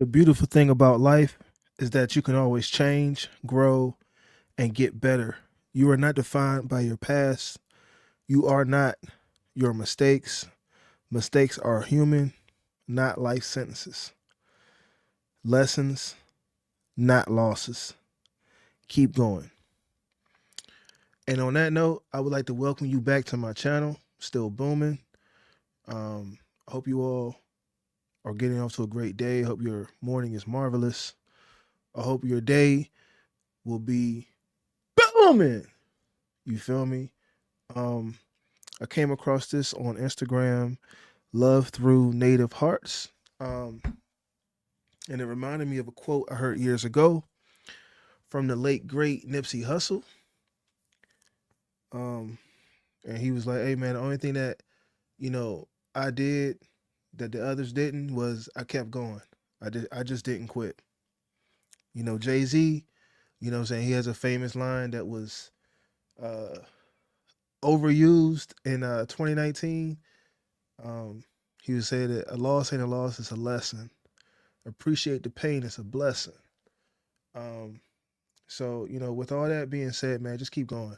The beautiful thing about life is that you can always change, grow, and get better. You are not defined by your past. You are not your mistakes. Mistakes are human, not life sentences. Lessons, not losses. Keep going. And on that note, I would like to welcome you back to my channel, Still Booming. I hope you all are getting off to a great day. I hope your morning is marvelous. I hope your day will be booming. You feel me? Um, I came across this on Instagram, Love Through Native Hearts. Um, and it reminded me of a quote I heard years ago from the late great Nipsey Hussle. Um, and he was like, "Hey man, the only thing that you know I did that the others didn't was I kept going. I just didn't quit." Jay-Z, you know what I'm saying, he has a famous line that was uh overused in 2019. Um, he would say that a loss ain't a loss, it's a lesson. Appreciate the pain, it's a blessing. Um, so, with all that being said, man, just keep going.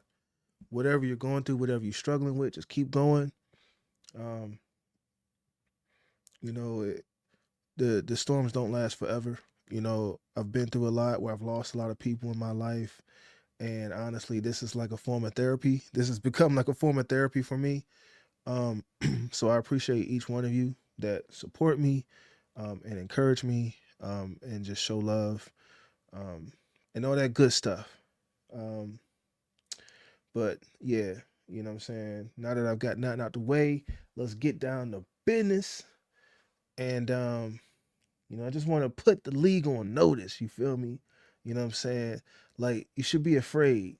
Whatever you're going through, whatever you're struggling with, just keep going. Um, you know, it, the storms don't last forever. I've been through a lot where I've lost a lot of people in my life, and honestly, this is like a form of therapy. This has become like a form of therapy for me. Um, so I appreciate each one of you that support me, and encourage me, and just show love, um, and all that good stuff. Um, but yeah, you know what I'm saying? Now that I've got nothing out the way, let's get down to business. And I just want to put the league on notice, you feel me? You know what I'm saying? Like, you should be afraid.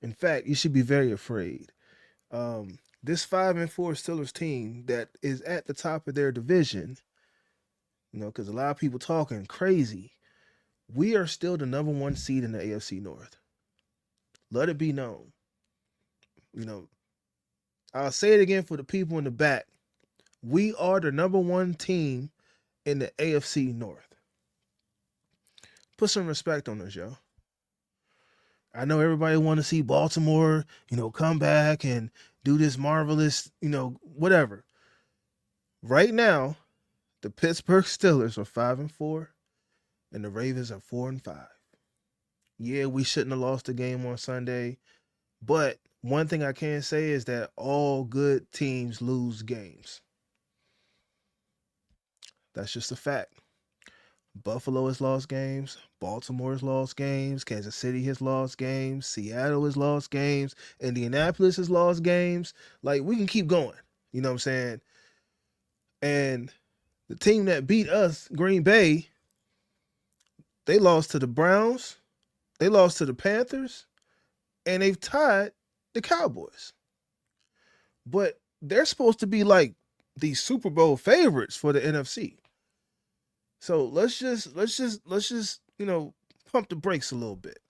In fact, you should be very afraid. This 5-4 Steelers team that is at the top of their division, because a lot of people talking crazy. We are still the number one seed in the AFC North. Let it be known. You know, I'll say it again for the people in the back. We are the number one team in the AFC North. Put some respect on us, yo. I know everybody want to see Baltimore, come back and do this marvelous, whatever. Right now, the Pittsburgh Steelers are 5-4, and the Ravens are 4-5. Yeah, we shouldn't have lost the game on Sunday, but one thing I can say is that all good teams lose games. That's just a fact. Buffalo has lost games. Baltimore has lost games. Kansas City has lost games. Seattle has lost games. Indianapolis has lost games. Like, we can keep going. You know what I'm saying? And the team that beat us, Green Bay, they lost to the Browns. They lost to the Panthers. And they've tied the Cowboys. But they're supposed to be like the Super Bowl favorites for the NFC. So let's just pump the brakes a little bit.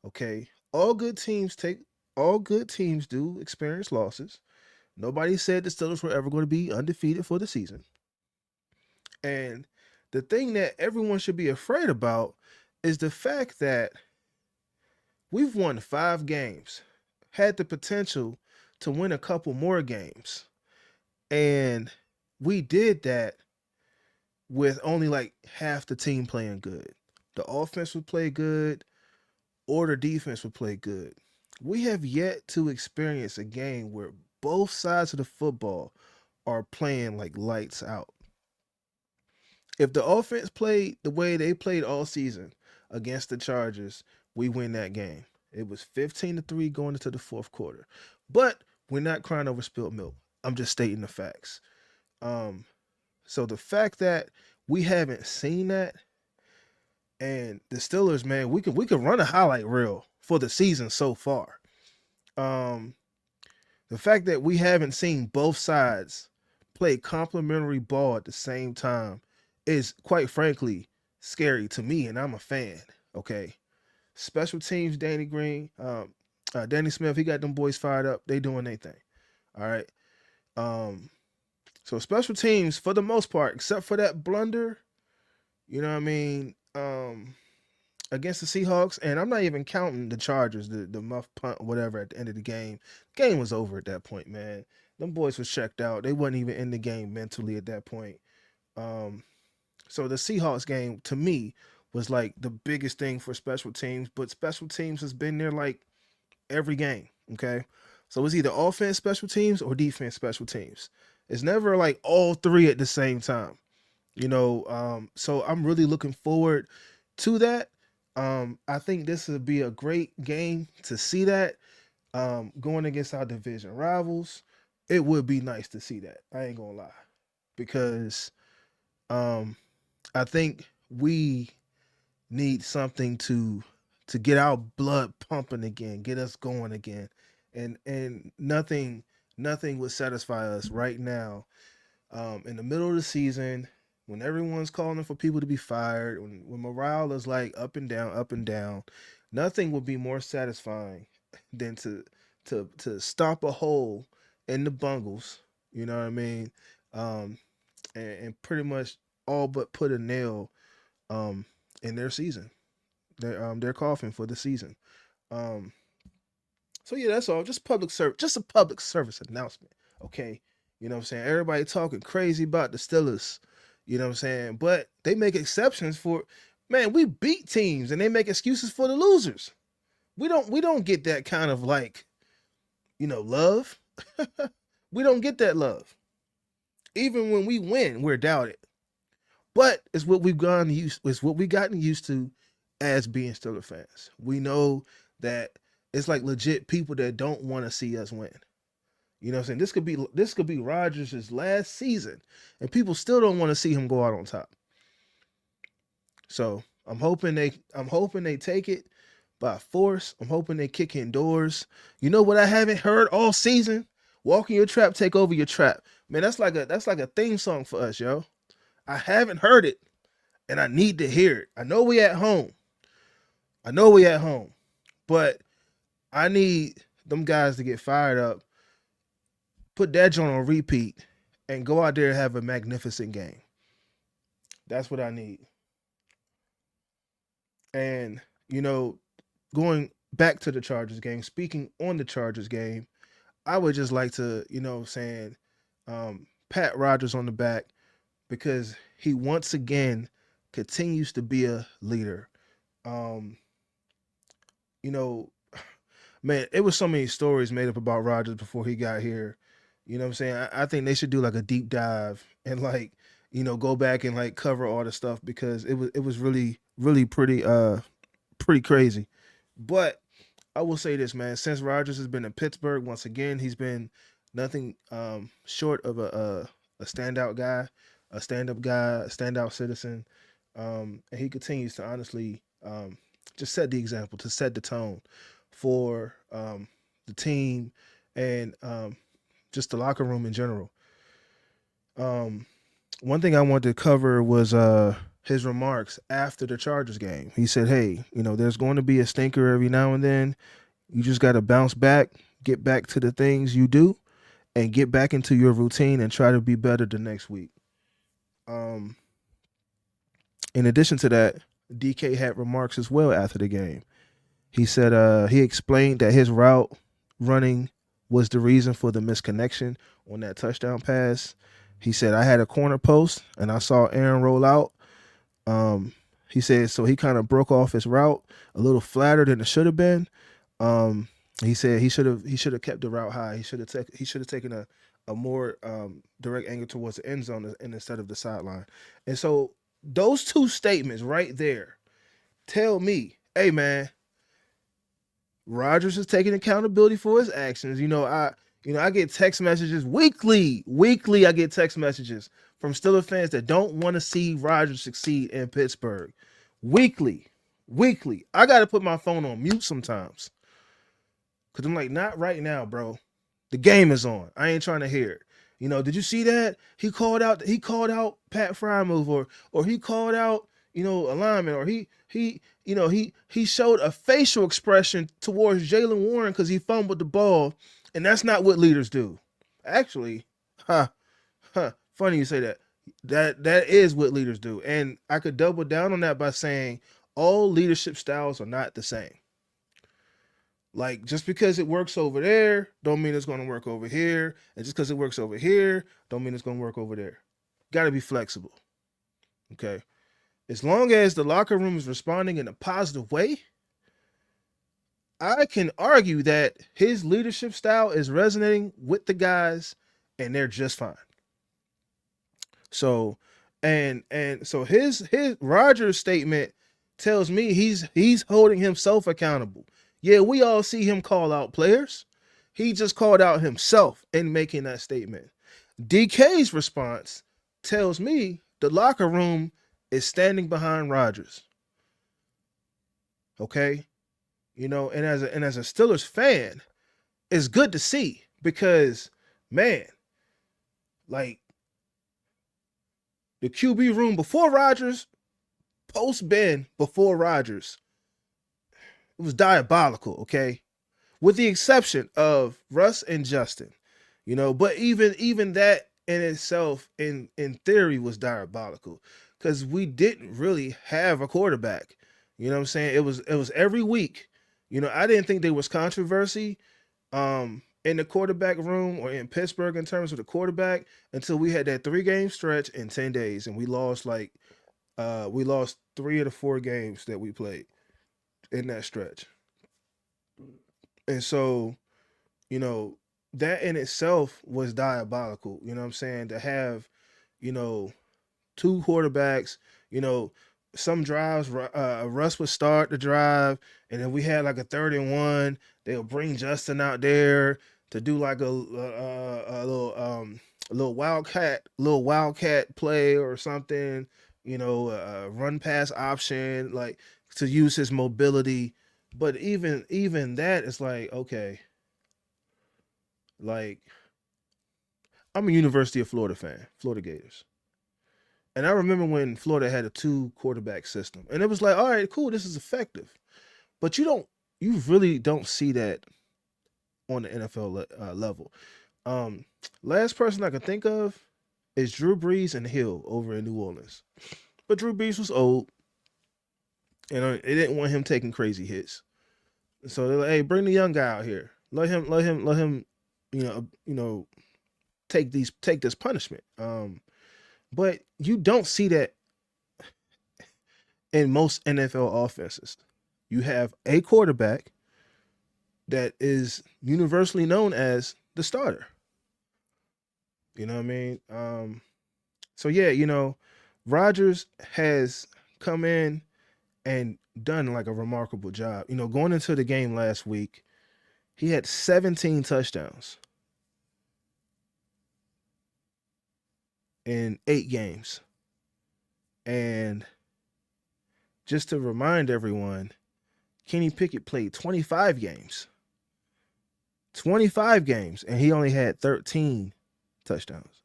Okay. All good teams do experience losses. Nobody said the Steelers were ever going to be undefeated for the season. And the thing that everyone should be afraid about is the fact that we've won 5 games, had the potential to win a couple more games. And we did that with only like half the team playing good. The offense would play good, or the defense would play good. We have yet to experience a game where both sides of the football are playing like lights out. If the offense played the way they played all season against the Chargers, we win that game. It was 15-3 going into the fourth quarter. But we're not crying over spilled milk. I'm just stating the facts. Um, so the fact that we haven't seen that, and the Steelers, man, we could run a highlight reel for the season so far. Um, the fact that we haven't seen both sides play complementary ball at the same time is, quite frankly, scary to me, and I'm a fan. Okay, special teams, Danny Smith, he got them boys fired up. They doing their thing. All right. Um, so special teams, for the most part, except for that blunder, You know what I mean? Against the Seahawks, and I'm not even counting the Chargers, the muff punt, whatever. At the end of the game, game was over at that point, man. Them boys was checked out. They wasn't even in the game mentally at that point. Um, so the Seahawks game to me was like the biggest thing for special teams, but special teams has been there like every game. Okay, so it's either offense special teams or defense special teams. It's never like all three at the same time. So I'm really looking forward to that. I think this would be a great game to see that. Going against our division rivals, it would be nice to see that. I ain't gonna lie, because um, I think we need something to get our blood pumping again, get us going again, and nothing would satisfy us right now. In the middle of the season, when everyone's calling for people to be fired, when morale is like up and down, nothing would be more satisfying than to stomp a hole in the Bungles. You know what I mean? Um, and pretty much all but put a nail um in their season, their coffin for the season. Um, so yeah, that's all. Just public service, just a public service announcement. Okay. You know what I'm saying? Everybody talking crazy about the Steelers. You know what I'm saying? But they make exceptions for, man, we beat teams and they make excuses for the losers. We don't get that kind of like, love. We don't get that love. Even when we win, we're doubted. But it's what we gotten used to as being Steelers fans. We know that it's like legit people that don't want to see us win. You know what I'm saying? This could be Rodgers' last season, and people still don't want to see him go out on top. So I'm hoping they take it by force. I'm hoping they kick in doors. You know what I haven't heard all season? Walk in your trap, take over your trap. Man, that's like a theme song for us, yo. I haven't heard it, and I need to hear it. I know we at home. I know we at home, but I need them guys to get fired up, put that joint on repeat, and go out there and have a magnificent game. That's what I need. And going back to the Chargers game, speaking on the Chargers game, I would just like to, saying, pat Rodgers on the back because he once again continues to be a leader. Um, you know, man, it was so many stories made up about Rodgers before he got here. You know what I'm saying? I think they should do like a deep dive and like, go back and like cover all the stuff because it was really, really pretty crazy. But I will say this, man, since Rodgers has been in Pittsburgh, once again, he's been nothing short of a standout guy, a stand-up guy, a standout citizen. And he continues to honestly just set the example, to set the tone for the team and just the locker room in general. Um, One thing I wanted to cover was his remarks after the Chargers game. He said, "Hey, there's going to be a stinker every now and then. You just got to bounce back, get back to the things you do, and get back into your routine and try to be better the next week." Um, in addition to that, DK had remarks as well after the game. He said he explained that his route running was the reason for the misconnection on that touchdown pass. He said, I had a corner post and I saw Aaron roll out. Um, he said, so he kind of broke off his route a little flatter than it should have been. Um, he said he should have kept the route high. He should have taken a more direct angle towards the end zone and instead of the sideline. And so those two statements right there tell me, hey man, Rodgers is taking accountability for his actions. I get text messages weekly. Weekly, I get text messages from Steelers fans that don't want to see Rodgers succeed in Pittsburgh. Weekly, weekly. I got to put my phone on mute sometimes because I'm like, not right now, bro. The game is on. I ain't trying to hear it. Did you see that? He called out Pat Frymouth or he called out, alignment, or he showed a facial expression towards Jalen Warren because he fumbled the ball, and that's not what leaders do. Actually, funny you say that. That is what leaders do. And I could double down on that by saying all leadership styles are not the same. Like just because it works over there, don't mean it's going to work over here, and just because it works over here, don't mean it's going to work over there. Got to be flexible. Okay. As long as the locker room is responding in a positive way, I can argue that his leadership style is resonating with the guys and they're just fine. So and so his Rodgers statement tells me he's holding himself accountable. Yeah, we all see him call out players. He just called out himself in making that statement. DK's response tells me the locker room is standing behind Rodgers. Okay? And as a Steelers fan, it's good to see because man, like the QB room before Rodgers, post Ben before Rodgers, it was diabolical, okay? With the exception of Russ and Justin. But even that in itself in theory was diabolical cuz we didn't really have a quarterback. You know what I'm saying? It was every week. I didn't think there was controversy in the quarterback room or in Pittsburgh in terms of the quarterback until we had that 3-game stretch in 10 days and we lost 3 of the 4 games that we played in that stretch. And so, you know, that in itself was diabolical. You know what I'm saying? To have, you know, 2 quarterbacks, you know, some drives, Russ would start the drive, and then we had like a 3rd and 1. They'll bring Justin out there to do like a little wildcat play or something, run pass option, like to use his mobility. But even that is like, okay, like I'm a University of Florida fan, Florida Gators. And I remember when Florida had a 2 quarterback system. And it was like, all right, cool, this is effective. But you really don't see that on the NFL level. Um, Last person I can think of is Drew Brees and Hill over in New Orleans. But Drew Brees was old, and they didn't want him taking crazy hits. So they're like, hey, bring the young guy out here. Let him, you know, take this punishment. But you don't see that in most NFL offenses. You have a quarterback that is universally known as the starter. You know what I mean? So yeah, Rodgers has come in and done like a remarkable job. Going into the game last week, he had 17 touchdowns in 8 games. And just to remind everyone, Kenny Pickett played 25 games. 25 games, and he only had 13 touchdowns.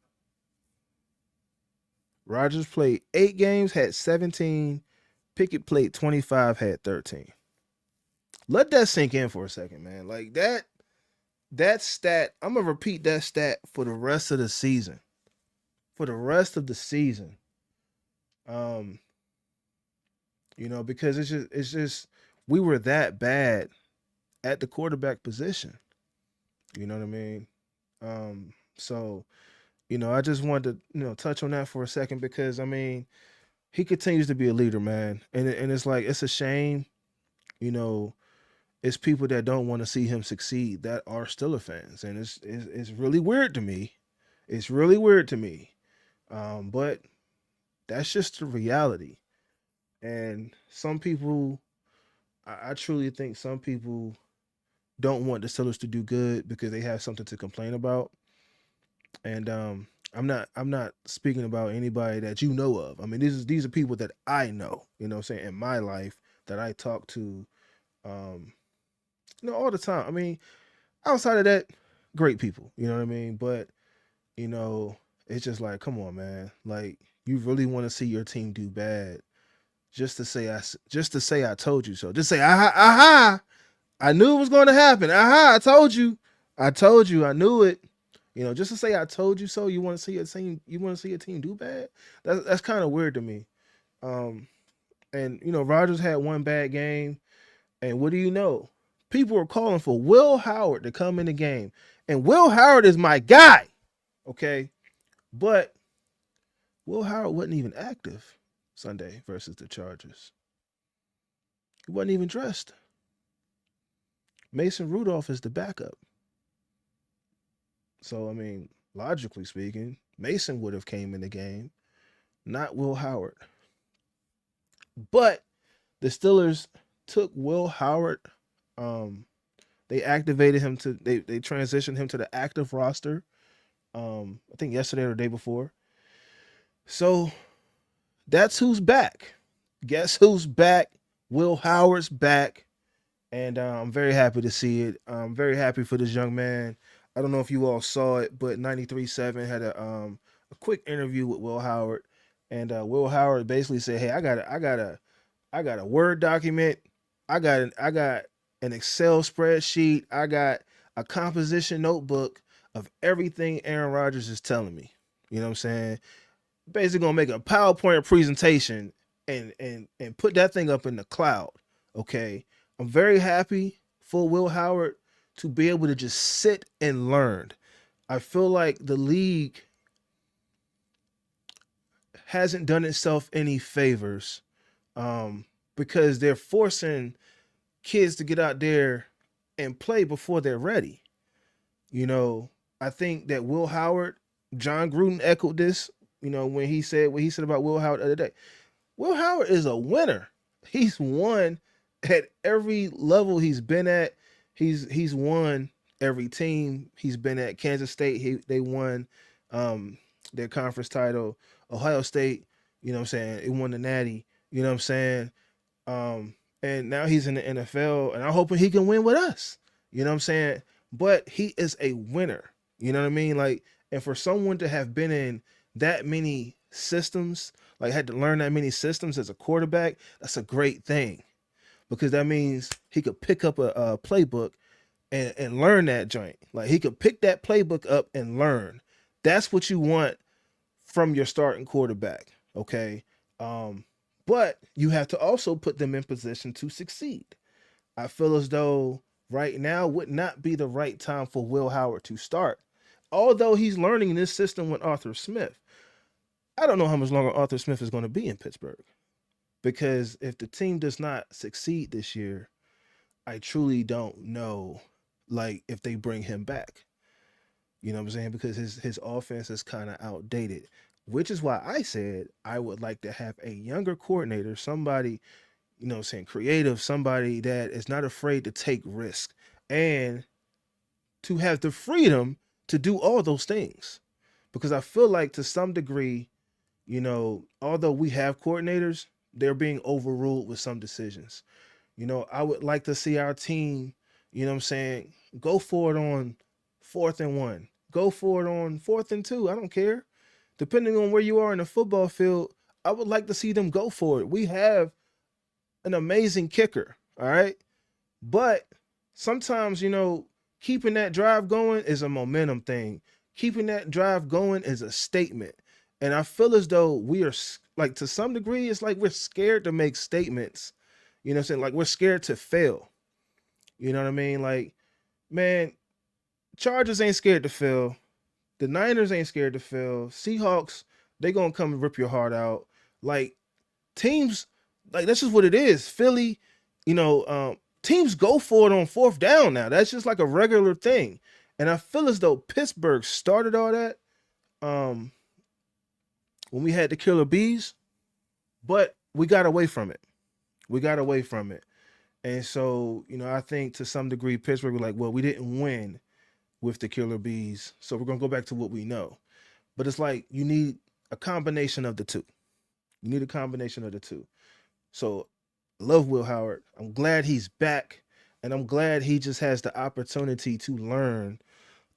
Rodgers played 8 games, had 17. Pickett played 25, had 13. Let that sink in for a second, man. Like that stat, I'm gonna repeat that stat for the rest of the season. For the rest of the season. Um, because it's just we were that bad at the quarterback position. You know what I mean? So, I just wanted to, touch on that for a second because I mean, he continues to be a leader, man. And it's like it's a shame, you know, it's people that don't want to see him succeed that are Steeler fans. And it's really weird to me. It's really weird to me. But that's just the reality. And some people, I truly think some people don't want the Steelers to do good because they have something to complain about. And I'm not speaking about anybody that you know of. I mean, these are people that I know, what I'm saying, in my life that I talk to all the time. I mean, outside of that, great people, you know what I mean? But, you know, it's just like, come on, man. Like, you really want to see your team do bad just to say I told you so. Just say, aha, aha. I knew it was going to happen. Aha, I told you. I told you. I knew it. Just to say I told you so. You want to see a team? You want to see a team do bad? That's kind of weird to me. Um, and Rodgers had one bad game, and what do you know? People were calling for Will Howard to come in the game, and Will Howard is my guy. Okay, but Will Howard wasn't even active Sunday versus the Chargers. He wasn't even dressed. Mason Rudolph is the backup. So I mean, logically speaking, Mason would have came in the game, not Will Howard. But the Steelers took Will Howard. Um, they activated him to they transitioned him to the active roster. I think yesterday or the day before. So that's who's back. Guess who's back? Will Howard's back, and I'm very happy to see it. I'm very happy for this young man. I don't know if you all saw it, but 93.7 had a quick interview with Will Howard, and Will Howard basically said, "Hey, I got a Word document. I got an Excel spreadsheet. I got a composition notebook of everything Aaron Rodgers is telling me. You know what I'm saying? Basically gonna make a PowerPoint presentation and put that thing up in the cloud. Okay. I'm very happy for Will Howard to be able to just sit and learn. I feel like the league hasn't done itself any favors because they're forcing kids to get out there and play before they're ready. I think that Will Howard, John Gruden echoed this, when he said what he said about Will Howard the other day. Will Howard is a winner. He's won at every level he's been at. He's won every team he's been at. Kansas State, they won their conference title. Ohio State, what I'm saying, it won the Natty. You know what I'm saying? And now he's in the NFL, and I'm hoping he can win with us. You know what I'm saying? But he is a winner. You know what I mean? Like, and for someone to have been in that many systems, like had to learn that many systems as a quarterback, that's a great thing because that means he could pick up a playbook and learn that joint. Like he could pick that playbook up and learn. That's what you want from your starting quarterback. Okay. But you have to also put them in position to succeed. I feel as though right now would not be the right time for Will Howard to start. Although he's learning this system with Arthur Smith. I don't know how much longer Arthur Smith is going to be in Pittsburgh. Because if the team does not succeed this year, I truly don't know like if they bring him back. You know what I'm saying? Because his offense is kind of outdated. Which is why I said I would like to have a younger coordinator, somebody, saying creative, somebody that is not afraid to take risk and to have the freedom to do all those things. Because I feel like to some degree, although we have coordinators, they're being overruled with some decisions. I would like to see our team, what I'm saying, go for it on 4th and 1. Go for it on 4th and 2. I don't care. Depending on where you are in the football field, I would like to see them go for it. We have an amazing kicker, all right? But sometimes, keeping that drive going is a momentum thing. Keeping that drive going is a statement. And I feel as though we are, like, to some degree, it's like we're scared to make statements. You know what I'm saying? Like, we're scared to fail. You know what I mean? Like, man, Chargers ain't scared to fail. The Niners ain't scared to fail. Seahawks, they going to come and rip your heart out. Like, teams, like, that's just what it is. Philly, teams go for it on 4th down now. That's just like a regular thing. And I feel as though Pittsburgh started all that when we had the killer bees, but we got away from it. We got away from it. And so, I think to some degree, Pittsburgh was like, well, we didn't win with the killer bees. So we're going to go back to what we know. But it's like you need a combination of the two. You need a combination of the two. So I love Will Howard. I'm glad he's back. And I'm glad he just has the opportunity to learn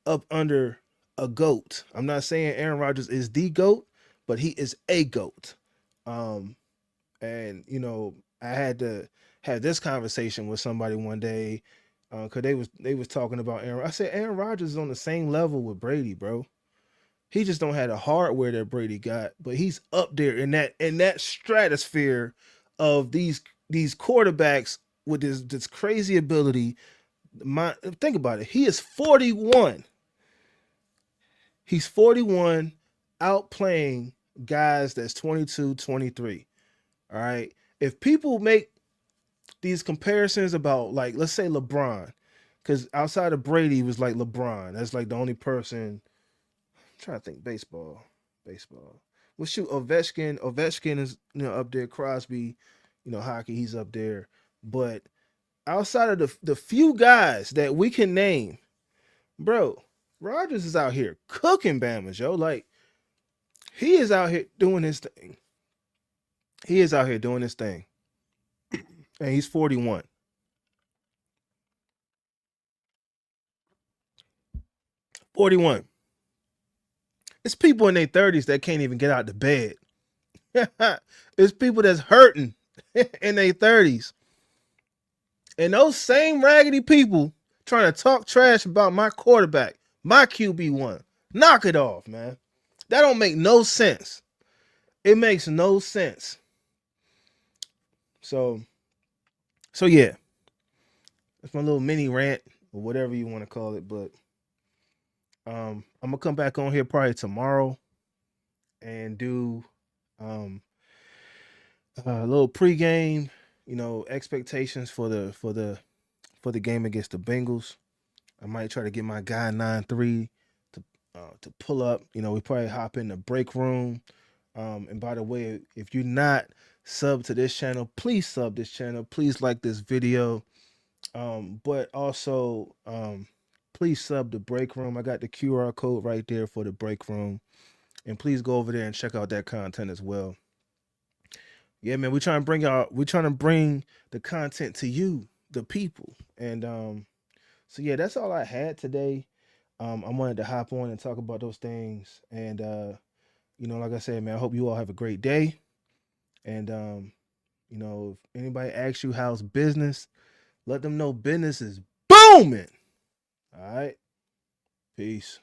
up under a GOAT. I'm not saying Aaron Rodgers is the GOAT, but he is a GOAT. And, I had to have this conversation with somebody one day. Cause they was talking about Aaron. I said Aaron Rodgers is on the same level with Brady, bro. He just don't have the hardware that Brady got, but he's up there in that stratosphere of these quarterbacks with this crazy ability. Think about it. He is 41. He's 41 outplaying guys that's 22, 23. All right. If people make these comparisons about, like, let's say LeBron, because outside of Brady was like LeBron. That's like the only person. I'm trying to think baseball. Baseball. Well, shoot, Ovechkin. Ovechkin is up there. Crosby, hockey. He's up there. But outside of the few guys that we can name, bro, Rodgers is out here cooking Bama's, yo. Like, he is out here doing his thing. He is out here doing his thing. And he's 41. 41. It's people in their 30s that can't even get out of bed. It's people that's hurting in their 30s. And those same raggedy people trying to talk trash about my quarterback, my QB1. Knock it off, man. That don't make no sense. It makes no sense. So yeah. That's my little mini rant or whatever you want to call it. But I'm gonna come back on here probably tomorrow and do a little pregame, expectations for the game against the Bengals. I might try to get my guy 9-3 to pull up. We probably hop in the break room. And by the way, if you're not sub to this channel, please sub this channel. Please like this video. But also, please sub the break room. I got the QR code right there for the break room. And please go over there and check out that content as well. Yeah, man, we're trying to bring the content to you, the people. And so yeah, that's all I had today. I wanted to hop on and talk about those things. And like I said, man, I hope you all have a great day. And if anybody asks you how's business, let them know business is booming. All right. Peace.